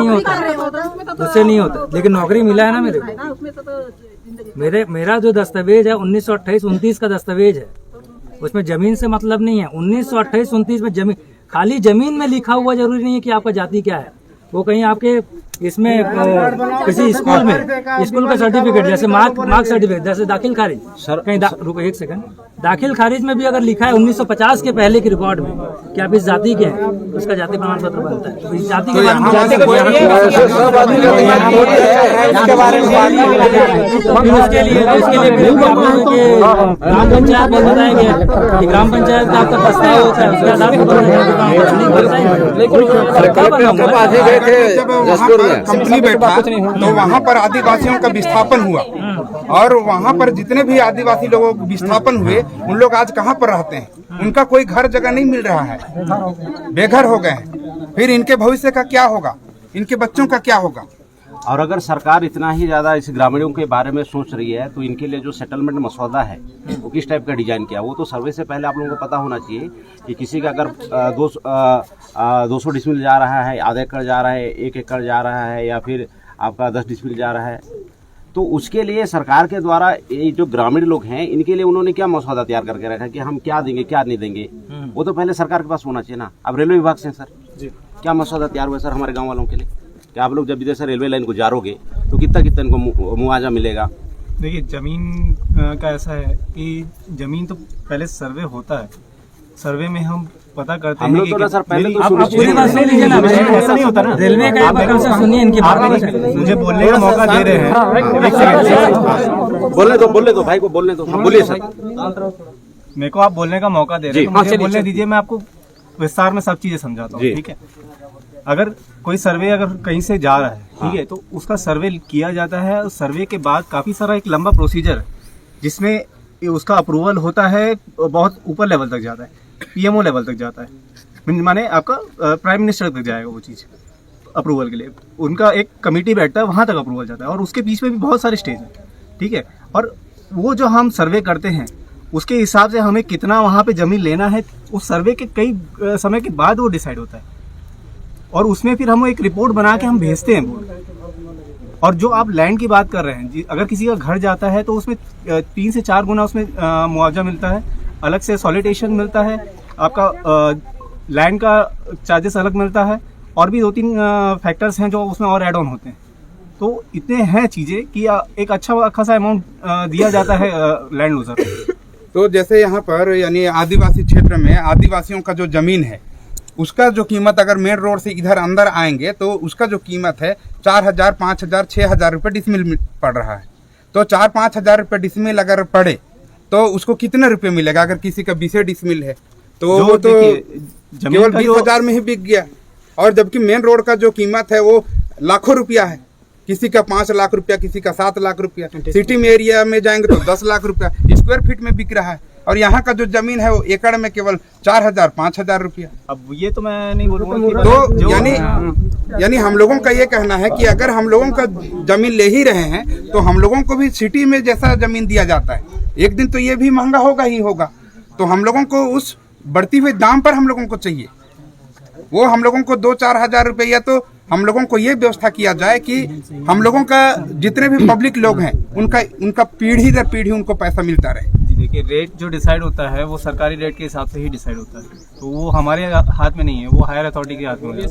नहीं होता, लेकिन नौकरी मिला है ना मेरे को। मेरा जो दस्तावेज है 1928-29 का दस्तावेज है, उसमें जमीन से मतलब नहीं है। 1928-29 में जमीन, खाली जमीन में लिखा हुआ जरूरी नहीं है कि आपका जाति क्या है। वो कहीं आपके इसमें किसी स्कूल में स्कूल का सर्टिफिकेट, जैसे मार्क सर्टिफिकेट, जैसे दाखिल खारिज कहीं रुको एक सेकंड, दाखिल खारिज में भी अगर लिखा है 1950 के पहले के रिकॉर्ड में कि आप इस जाति के हैं, उसका जाति प्रमाण पत्र बनता है। तो इस जाति के बारे में उसके लिए ग्राम पंचायत में बताया गया कि ग्राम पंचायत का आपका प्रस्ताव होता है, उसके आधार जब कंपनी बैठा तो वहाँ पर आदिवासियों का विस्थापन हुआ, और वहाँ पर जितने भी आदिवासी लोगों को विस्थापन हुए उन लोग आज कहाँ पर रहते हैं? उनका कोई घर जगह नहीं मिल रहा है, बेघर हो गए हैं। फिर इनके भविष्य का क्या होगा? इनके बच्चों का क्या होगा? और अगर सरकार इतना ही ज़्यादा इस ग्रामीणों के बारे में सोच रही है तो इनके लिए जो सेटलमेंट मसौदा है वो किस टाइप का डिजाइन किया, वो तो सर्वे से पहले आप लोगों को पता होना चाहिए कि किसी का अगर 200 डिसमिल जा रहा है, आधा एकड़ जा रहा है, 1 एकड़ जा रहा है, या फिर आपका 10 डिसमिल जा रहा है, तो उसके लिए सरकार के द्वारा ये जो ग्रामीण लोग हैं इनके लिए उन्होंने क्या मसौदा तैयार करके रखा कि हम क्या देंगे क्या नहीं देंगे, वो तो पहले सरकार के पास होना चाहिए ना। अब रेलवे विभाग से सर क्या मसौदा तैयार हुआ सर हमारे गाँव वालों के लिए? कि आप लोग जब इधर से रेलवे लाइन गुजारोगे तो कितना इनको मुआवजा मिलेगा? देखिए जमीन का ऐसा है कि जमीन तो पहले सर्वे होता है, सर्वे में हम पता करते हैं कि तो सर पहले तो आप पूरी बात सुन लीजिए ना, ऐसा नहीं होता ना। रेलवे का एक से सुनिए इनकी बात, मुझे बोलने का मौका दे रहे हैं। बोलने दो भाई को बोलने दो। हाँ बोलिए सर। मेरे को आप बोलने का मौका दे रहे हैं, मुझे बोलने दीजिए, मैं आपको विस्तार में सब चीजें समझाता हूँ, ठीक है। अगर कोई सर्वे अगर कहीं से जा रहा है, ठीक है, तो उसका सर्वे किया जाता है। उस सर्वे के बाद काफ़ी सारा एक लंबा प्रोसीजर है जिसमें उसका अप्रूवल होता है, बहुत ऊपर लेवल तक जाता है, पीएमओ लेवल तक जाता है, माने आपका प्राइम मिनिस्टर तक जाएगा वो चीज़ अप्रूवल के लिए। उनका एक कमेटी बैठता है, वहाँ तक अप्रूवल जाता है और उसके बीच में भी बहुत सारे स्टेज हैं, ठीक है। और वो जो हम सर्वे करते हैं उसके हिसाब से हमें कितना वहाँ पे ज़मीन लेना है, उस सर्वे के कई समय के बाद वो डिसाइड होता है और उसमें फिर हम एक रिपोर्ट बना के हम भेजते हैं बोर्ड। और जो आप लैंड की बात कर रहे हैं, अगर किसी का घर जाता है तो उसमें 3 से 4 गुना उसमें मुआवजा मिलता है, अलग से सॉलिटेशन मिलता है, आपका लैंड का चार्जेस अलग मिलता है और भी 2-3 फैक्टर्स हैं जो उसमें और ऐड ऑन होते हैं। तो इतने हैं चीज़ें कि एक अच्छा खासा अमाउंट दिया जाता है लैंड लूजर। तो जैसे यहाँ पर यानी आदिवासी क्षेत्र में आदिवासियों का जो जमीन है उसका जो कीमत अगर मेन रोड से इधर अंदर आएंगे तो उसका जो कीमत है 4,000, 5,000, 6,000 रुपये डिसमिल पड़ रहा है। तो 4-5 हजार रुपये डिसमिल अगर पड़े तो उसको कितने रुपए मिलेगा? अगर किसी का 20 डिसमिल है तो वो तो केवल 20,000 में ही बिक गया। और जबकि मेन रोड का जो कीमत है वो लाखों रुपया है, किसी का 5 लाख रुपया, किसी का 7 लाख रुपया। सिटी में एरिया में जाएंगे तो 10 लाख रुपया स्क्वायर फीट में बिक रहा है। और यहाँ का जो जमीन है वो एकड़ में केवल 4,000, 5,000 रुपया। अब ये तो मैं नहीं बोलूँगा। तो यानी हम लोगों का ये कहना है कि अगर हम लोगों का जमीन ले ही रहे हैं तो हम लोगों को भी सिटी में जैसा जमीन दिया जाता है, एक दिन तो ये भी महंगा होगा ही होगा। तो हम लोगों को उस बढ़ती हुई दाम पर हम लोगों को चाहिए, वो हम लोगों को 2-4 हजार रुपया। तो हम लोगों को ये व्यवस्था किया जाए कि हम लोगों का जितने भी पब्लिक लोग हैं उनका पीढ़ी दर पीढ़ी उनको पैसा मिलता रहे। देखिए, रेट जो डिसाइड होता है वो सरकारी रेट के हिसाब से ही डिसाइड होता है, तो वो हमारे हाथ में नहीं है, वो हायर अथॉरिटी के हाथ में है।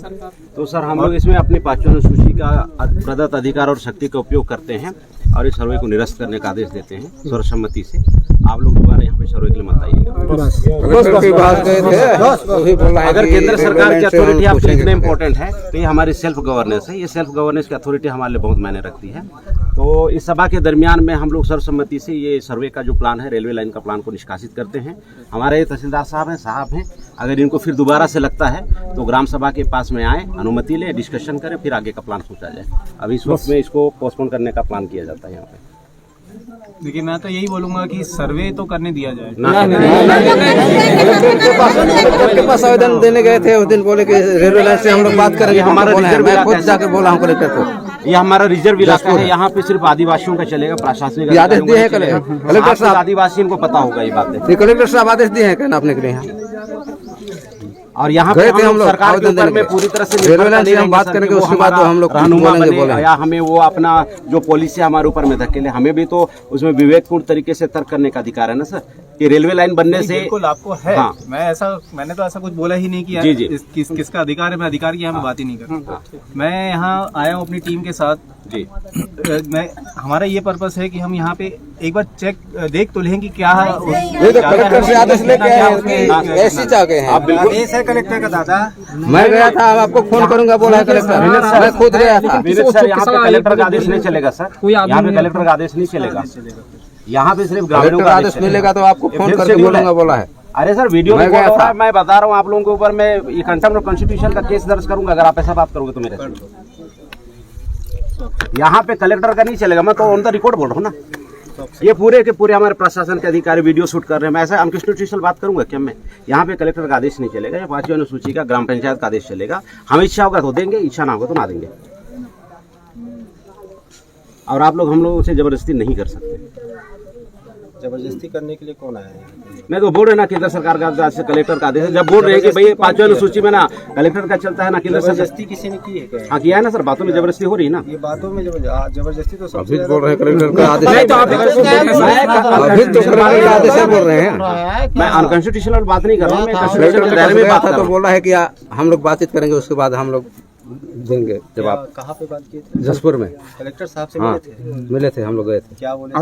तो सर हम लोग इसमें अपनी 5वीं अनुसूची का प्रदत्त अधिकार और शक्ति का उपयोग करते हैं और इस सर्वे को निरस्त करने का आदेश देते हैं सर्वसम्मति से। आप लोग दोबारा यहाँ पे सर्वे के लिए मत आइएगा। अगर केंद्र सरकार की अथॉरिटी आपके लिए इतना इम्पोर्टेंट है तो ये हमारी सेल्फ गवर्नेंस है। ये सेल्फ गवर्नेंस की अथॉरिटी हमारे लिए बहुत मायने रखती है। तो इस सभा के दरमियान में हम लोग सर्वसम्मति से ये सर्वे का जो प्लान है, रेलवे लाइन का प्लान को निष्कासित करते हैं। हमारे तहसीलदार साहब हैं, अगर इनको फिर दोबारा से लगता है तो ग्राम सभा के पास में आए, अनुमति ले, डिस्कशन करें, फिर आगे का प्लान सोचा जाए। अभी इस वक्त में इसको पोस्टपोन करने का प्लान किया जाता है यहाँ पे। देखिए, मैं तो यही बोलूंगा कि सर्वे तो करने दिया जाए। कलेक्टर के पास आवेदन देने गए थे उस दिन, बोले कि रेलवे लाइन से हम लोग बात करेंगे। हमारा मैं खुद जाके बोला हूँ कलेक्टर को, ये हमारा रिजर्व इलाका है, यहाँ पे सिर्फ आदिवासियों का चलेगा। प्रशासनिक आदेश दिए हैं कलेक्टर साहब, आदिवासी इनको पता होगा ये बातें। कलेक्टर साहब आदेश दिए हैं कहना अपने के लिए यहाँ। और यहाँ पे हम लोग सरकार के ऊपर में पूरी तरह से रेलवे लाइन से हम बात करेंगे, उसके बाद हम लोग बोलेंगे या हमें वो अपना जो पॉलिसी हमारे ऊपर में धकेले, हमें भी तो उसमें विवेकपूर्ण तरीके से तर्क करने का अधिकार है ना सर, कि रेलवे लाइन बनने से बिल्कुल आपको है। हाँ। मैंने तो ऐसा कुछ बोला ही नहीं कि जी। किसका अधिकार है, मैं अधिकार की यहाँ पे बात ही नहीं करता। मैं यहाँ आया हूँ अपनी टीम के साथ जी। हमारा ये पर्पस है कि हम यहाँ पे एक बार देख तो लें कि क्या कलेक्टर से आदेश लेके ऐसे चाह गए हैं। आप बिल्कुल है कलेक्टर का दादा। मैं गया था, आपको फोन करूंगा बोला है कलेक्टर, मैं खुद गया था। सर यहाँ पे कलेक्टर का आदेश नहीं चलेगा सर, यहाँ पे कलेक्टर का आदेश नहीं चलेगा, यहाँ पे सिर्फ ग्रामीणों का आदेश मिलेगा तो आपको फोन करके बोलूंगा बोला है। अरे सर वीडियो रिकॉर्ड हो रहा है, मैं बता रहा हूँ आप लोगों के ऊपर मैं ये कंटेम्प्ट ऑफ कॉन्स्टिट्यूशन का केस दर्ज करूंगा अगर आप ऐसा बात करोगे तो मेरे से। यहाँ पे कलेक्टर का नहीं चलेगा, मैं तो ऑन द रिकॉर्ड बोल रहा हूँ ना। ये पूरे के पूरे हमारे प्रशासन के अधिकारी वीडियो शूट कर रहे हैं, मैं ऐसा अनकॉन्स्टिट्यूशनल बात करूंगा क्या? मैं यहाँ पे कलेक्टर का आदेश नहीं चलेगा, या 5वीं अनुसूची का ग्राम पंचायत का आदेश चलेगा। हमें इच्छा होगा तो देंगे, इच्छा ना होगा तो ना देंगे। और आप लोग हम लोगों से जबरदस्ती नहीं कर सकते। जबरदस्ती करने के लिए कौन आया है? मैं तो बोल रहे ना केंद्र सरकार का कलेक्टर का आदेश है। जब बोल रहे हैं कि भाई 5वीं अनुसूची में ना कलेक्टर का चलता है ना केंद्र सरकार। जबरदस्ती किसी ने की है क्या? हाँ किया है ना सर, बातों में जबरदस्ती हो रही है ना। ये बातों में जबरदस्ती तो अभी बोल रहे हैं कलेक्टर का आदेश, अभी तो कलेक्टर का आदेश बोल रहे हैं। मैं अनकॉन्स्टिट्यूशनल बात नहीं कर रहा हूँ, मैं तो बोला है कि हम लोग बातचें करेंगे, उसके बाद हम लोग देंगे जवाब। कहाँ पे बात की थी? जसपुर में कलेक्टर साहब से मिले थे, हम लोग गए थे। क्या बोले?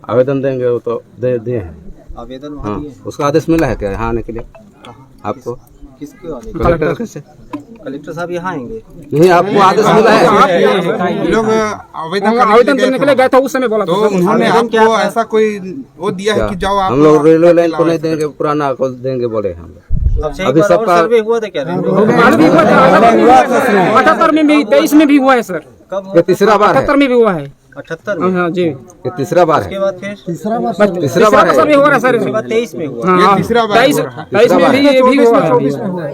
आवेदन देंगे, वो तो दे दिए हैं आवेदन वहाँ हाँ। दिए? उसका आदेश मिला है क्या यहाँ आने के लिए आपको? किसके आवेदन? कलेक्टर से। कलेक्टर साहब यहाँ आएंगे? नहीं, आपको आदेश मिला है? लोग आवेदन करने के लिए गए थे उस समय, बोला तो उन्होंने आपको ऐसा कोई वो दिया है कि जाओ आप? हम लोग रेलवे लाइन को नहीं देंगे, पुराना को देंगे बोले हम लोग। अभी सबका सर्वे हुआ था क्या? 78 में भी 23 में भी हुआ है सर, ये तीसरा बार है, 78 में भी हुआ है 78 में। हाँ जी, ये तीसरा बार है, उसके बाद फिर तीसरा बार सर्वे है। हो रहा है सर, उसके बाद 23 में हुआ, हाँ, तीसरा बार 23 में भी ये भी हुआ है,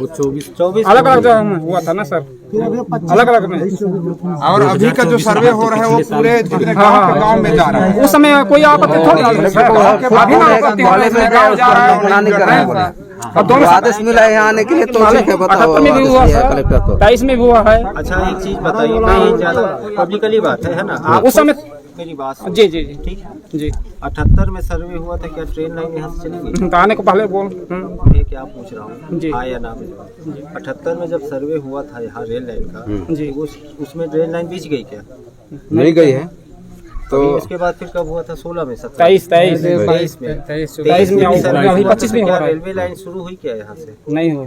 24 अलग अलग हुआ था ना सर, अलग अलग में। और अभी का जो सर्वे हो रहा है वो पूरे जितने गाँव में जा रहा है। उस समय कोई आपत्ति थोड़ी वाले में बनाने कर रहे हैं बोले। अब दोनों आदेश मिला है यहाँ आने के लिए, तो ठीक है, बताओ 78 में भी हुआ आदेश दिया है सर, कलेक्टर को। 23 में भी हुआ है। अच्छा एक चीज बताइए, नहीं ज्यादा पब्लिकली बात है ना, आप उस समय मेरी बात सुनो। जी जी जी ठीक है, जी 78 में सर्वे हुआ था, क्या ट्रेन लाइन यहाँ से चलेगी? आने को पहले बोल ये क्या पूछ रहा हूँ, जी। हाँ या ना में। 78 में जब सर्वे हुआ था यहाँ रेल लाइन का, जी तो उसमें रेल लाइन बीच गई क्या? नहीं गई है तो उसके बाद फिर कब हुआ था? 16 में, 23 23 में, 23 में सर्वे अभी हुआ 25 में था, हो क्या रहा है, रेलवे लाइन शुरू हुई क्या यहाँ से? नहीं हो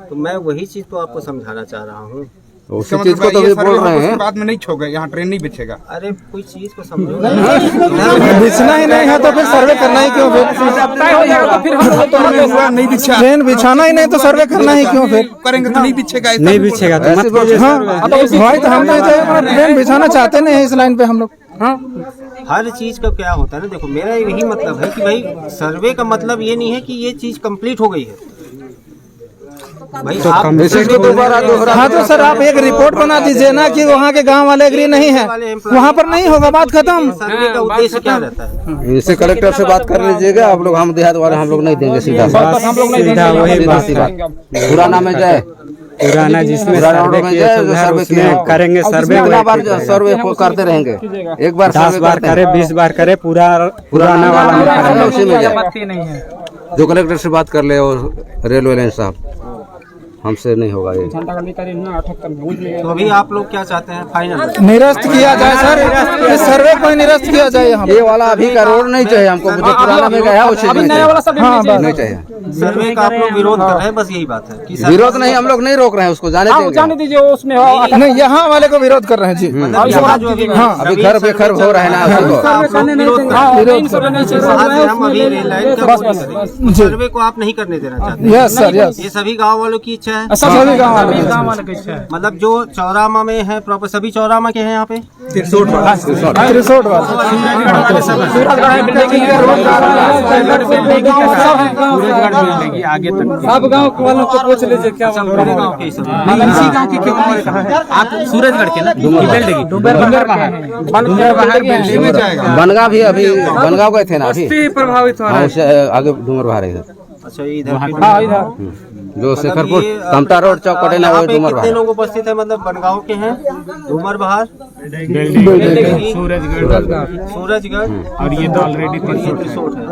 तो मैं वही चीज तो आपको समझाना चाह रहा हूँ। उसी चीज को तो अभी बोल रहे हैं। बाद में नहीं छोड़े, यहाँ ट्रेन नहीं बिछेगा। अरे कोई चीज को समझो, बिछना ही नहीं है तो फिर सर्वे करना ही क्यों? फिर नहीं बिछा, ट्रेन बिछाना ही नहीं तो सर्वे करना ही क्यों? फिर करेंगे तो नहीं बिछेगा, नहीं बिछेगा तो मत कीजिए। हाँ, भाई तो हम ट्रेन बिछाना चाहते नहीं है इस लाइन पे हम लोग। हाँ, हर चीज का क्या होता है ना, देखो मेरा यही मतलब है कि भाई सर्वे का मतलब ये नहीं है कि ये चीज कंप्लीट हो गई है भाई। आप हाँ तो सर आप एक रिपोर्ट बना दीजिए ना कि वहाँ के गांव वाले एग्री नहीं है, वहाँ पर नहीं होगा, बात खत्म। सर्वे का उद्देश्य क्या रहता है? इनसे कलेक्टर से बात कर लीजिएगा आप लोग, हम देहात वाले हम लोग नहीं देंगे सीधा हम लोग नहीं सीधा वही बात पुराना में जाए, पुराना जिसमें सर्वे किए सर्वे करेंगे, सर्वे कितना बार सर्वे करते रहेंगे, एक बार 10 बार करे 20 बार करे, पुराना वाला उसी में जाए। नहीं है। जो कलेक्टर से बात कर ले और रेलवे लाइन साहब, हमसे नहीं होगा ये। तो अभी आप लोग क्या चाहते हैं फाइनल? निरस्त किया जाए सर, इस सर्वे को निरस्त किया जाए यहाँ। ये वाला अभी का रोड नहीं चाहिए हमको, जो पुराना में गया उसे नहीं चाहिए। सर्वे का आप लोग विरोध कर रहे हैं, बस यही बात है कि विरोध नहीं, हम लोग नहीं रोक रहे हैं उसको, जाने जाने देंगे। दीजिए उसमें नहीं, यहाँ वाले को विरोध कर रहे हैं जी। यहाँ जो अभी अभी घर बेघर हो रहा है ना उसी को। हम अभी रेल लाइन का सर्वे को आप नहीं करने देना चाहते? Yes sir, yes. ये सभी गाँव वालों की इच्छा है, सभी गाँव वाले मतलब जो चौरामा में है प्रॉपर, सभी चौरामा के हैं यहाँ पे? रिसोर्ट वाला आगे तक सब गाँव वालों को पूछ लीजिए क्या गाँव के सब इसी गाँव के क्यों आप सूरजगढ़ के ना बनगांव भी, अभी बनगांव गए थे ना अभी, प्रभावित हो रहा है। आगे डूमर बाहर है इधर, अच्छा ये इधर हाँ इधर जो शेखरपुर तमता रोड चौक पटेल है यहाँ वो पे डूमर कितने बाहर। लोग उपस्थित है? मतलब बनगांव के हैं, डूमर बहार, सूरजगढ़ और ये तो ऑलरेडी त्रिशोट है,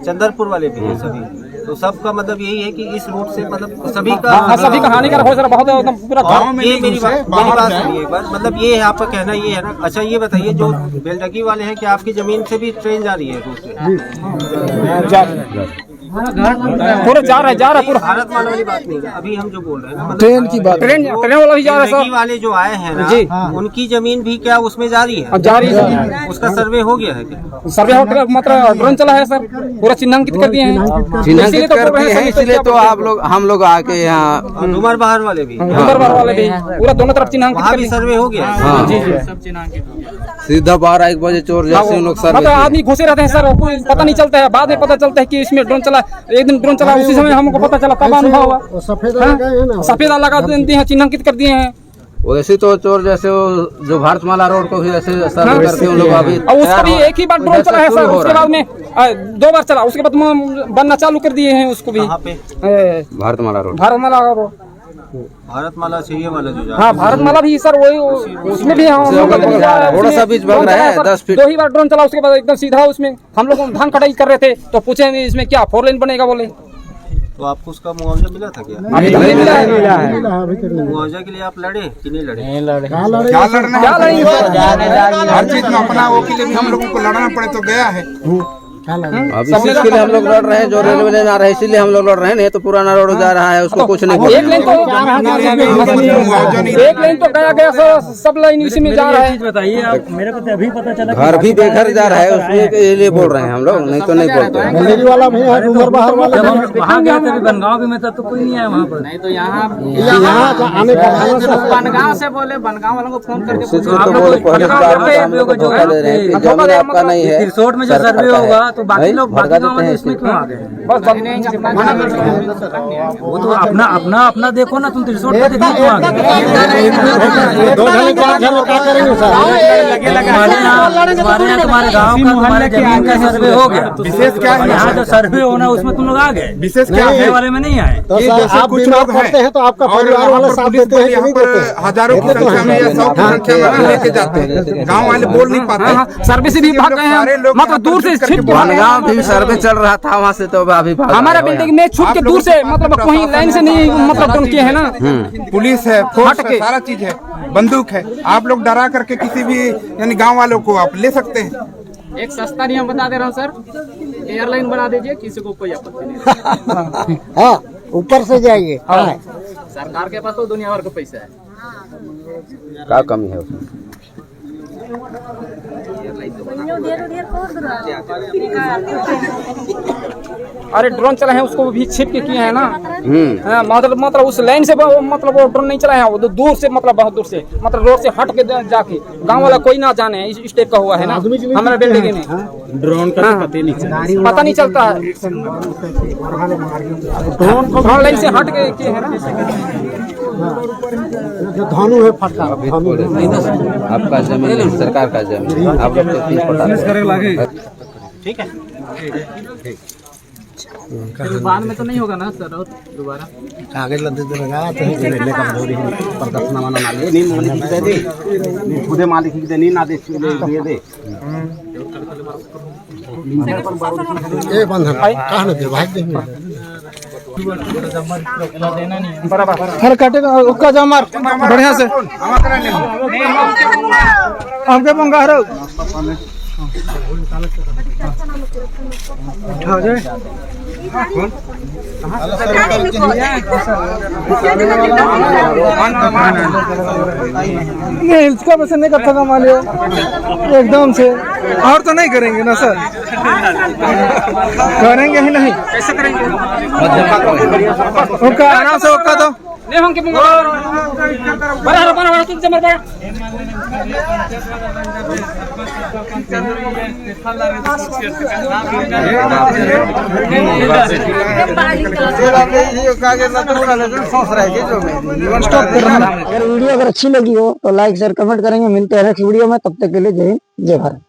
चंदरपुर वाले भी हैं सभी। तो सबका मतलब यही है कि इस रूट से मतलब सभी का हानिकारक हो सर, बहुत एकदम पूरा ये मेरी बात सुनिए एक बार, मतलब ये है आपका कहना ये है ना। अच्छा ये बताइए, जो बेलडगी वाले हैं, क्या आपकी जमीन से भी ट्रेन जा रही है रूट से? पूरा जा रहा है पूरा भारत माला वाली बात नहीं है, अभी हम जो बोल रहे हैं ना, मतलब ट्रेन की बात, ट्रेन वाला भी जा रहा है बेलडगी वाले जो आए हैं ना, उनकी जमीन भी क्या उसमें जा रही है? अब जा रही है, उसका सर्वे हो गया है क्या? सर्वे मतलब ड्रोन चला है सर, पूरा चिन्हांकित कर दिए हैं, चिन्हांकित करते हैं, इसलिए तो आप लोग हम लोग आके यहाँ डूमर बहार वाले भी, डूमर वाले भी पूरा दोनों तरफ चिन्हांकित वहाँ कर भी दिए। सर्वे हो गया है? हाँ जी जी सीधा 12-1 बजे चोर जैसे लोग सर मतलब आदमी घुसे रहते हैं सर, कोई पता नहीं चलता है, बाद में पता चलता है कि इसमें ड्रोन चला। एक दिन ड्रोन चला, उसी समय हमको पता चला, तब अनुभव हुआ। सफेद लगा दिए हैं, चिन्हांकित कर दिए हैं। वैसे तो चोर जैसे वो जो भारतमाला रोड को भी ऐसे सर्वे करते हैं उन लोग अभी, और उसका भी एक ही बार ड्रोन चला है सर, उसके बाद में 2 बार चला, उसके बाद बनना चालू कर दिए हैं उसको भी। कहाँ पे? भारतमाला रोड, भारतमाला भारतमाला चाहिए वाला जो जा हाँ, भारतमाला भी सर वही, उसमें भी हम लोग थोड़ा सा बीच भाग रहा है 10 फीट। 2 ही बार ड्रोन चला, उसके बाद एकदम सीधा उसमें हम लोग धान कटाई कर रहे थे, तो पूछे इसमें क्या 4 लेन बनेगा बोले। तो आपको उसका मुआवजा मिला था क्या? अभी तक नहीं मिला है। मुआवजा के लिए आप लड़े कि नहीं लड़े? क्या लड़ना है? हर चीज में अपना वो के लिए भी हम लोगों को लड़ना पड़े तो गया है। अब इसी के लिए हम लोग लड़ रहे हैं, जो रेलवे लाइन आ रहा है इसीलिए हम लोग लड़ रहे हैं, नहीं तो पुराना रोड जा रहा है उसको कुछ नहीं एक लाइन तो गया गया सब लाइन इसी में जा रहा है। बताइए आप, मेरे को तो अभी पता चला घर भी बेघर जा रहा है, उसमें के लिए बोल रहे हैं हम लोग, नहीं तो नहीं बोलते हैं। वहाँ गया था बनगांव में था तो कोई नहीं आया वहाँ पर। नहीं तो यहाँ बनगांव से बोले, बनगांव वालों को फोन करके तो बोले पहले जमीन आपका नहीं है, रिसोर्ट में जो सर्वे होगा तो बाकी लोग बाकी गाँव में इसमें क्यों आ गए? वो तो अपना अपना अपना देखो ना, तुम तो रिसोर्ट में देखो क्यों आ गए? तुम्हारे गाँव का तुम्हारे जमीन का सर्वे हो गया, विशेष क्या है यहाँ जो सर्वे होना उसमें तुम लोग आ गए, विशेष क्या है वाले में नहीं आए। आप कुछ लोग करते हैं तो आपका परिवार वाले साथ देते हैं, यहाँ पर हजारों की संख्या में या 100 की संख्या में लेके जाते हैं, गाँव वाले बोल नहीं पाते। सर्वे से भी भाग गए हैं, मतलब दूर से बनगांव भी सर्वे चल रहा था वहाँ से, तो अभी हमारा बिल्डिंग में छूट के दूर से, मतलब कहीं लाइन से नहीं, मतलब डन किए है ना। पुलिस है, फोर्स है, सारा चीज है, बंदूक है, आप लोग डरा करके किसी भी यानी गांव वालों को आप ले सकते हैं। एक सस्ता नियम बता दे रहा हूँ सर, एयरलाइन बना दीजिए, किसी को कोई आपत्ति नहीं। हाँ, ऊपर से जाइए। सरकार के पास तो दुनिया भर का पैसा है, क्या कमी है उसमें? अरे ड्रोन चला है उसको भी छिप के किए हैं ना। मतलब उस लाइन से मतलब वो ड्रोन नहीं चला है, वो दूर से, मतलब बहुत दूर से, मतलब रोड से हट के जाके गांव वाला कोई ना जाने इस टाइप का हुआ है ना हमारे बिल्डिंग में। ड्रोन का पता नहीं चलता है, ड्रोन लाइन से हट के किए है ना। धानु है फटका, आपका जमीन सरकार का जमीन, आप लोग ठीक है। बाद में तो नहीं होगा ना सर दोबारा कागज लग देगा तो प्रदर्शन ना ले नी मालिक दे दे, खुदे मालिक दे नी ना दे दे ए बंधन कहां न दे भाई दे बराबर हर काटेगा उसका जमर बढ़िया से हमके पंगार उठा जाए नहीं इसका वैसे नहीं करता कमा लिया एकदम से, और तो नहीं करेंगे ना सर? करेंगे ही नहीं, कैसे करेंगे? उनका आराम से उनका तो नहीं हम के बराबर तुम जमर बड़ा अगर वीडियो अगर अच्छी लगी हो तो लाइक शेयर कमेंट करेंगे। मिलते हैं नेक्स्ट वीडियो में, तब तक के लिए जय हिंद जय भारत।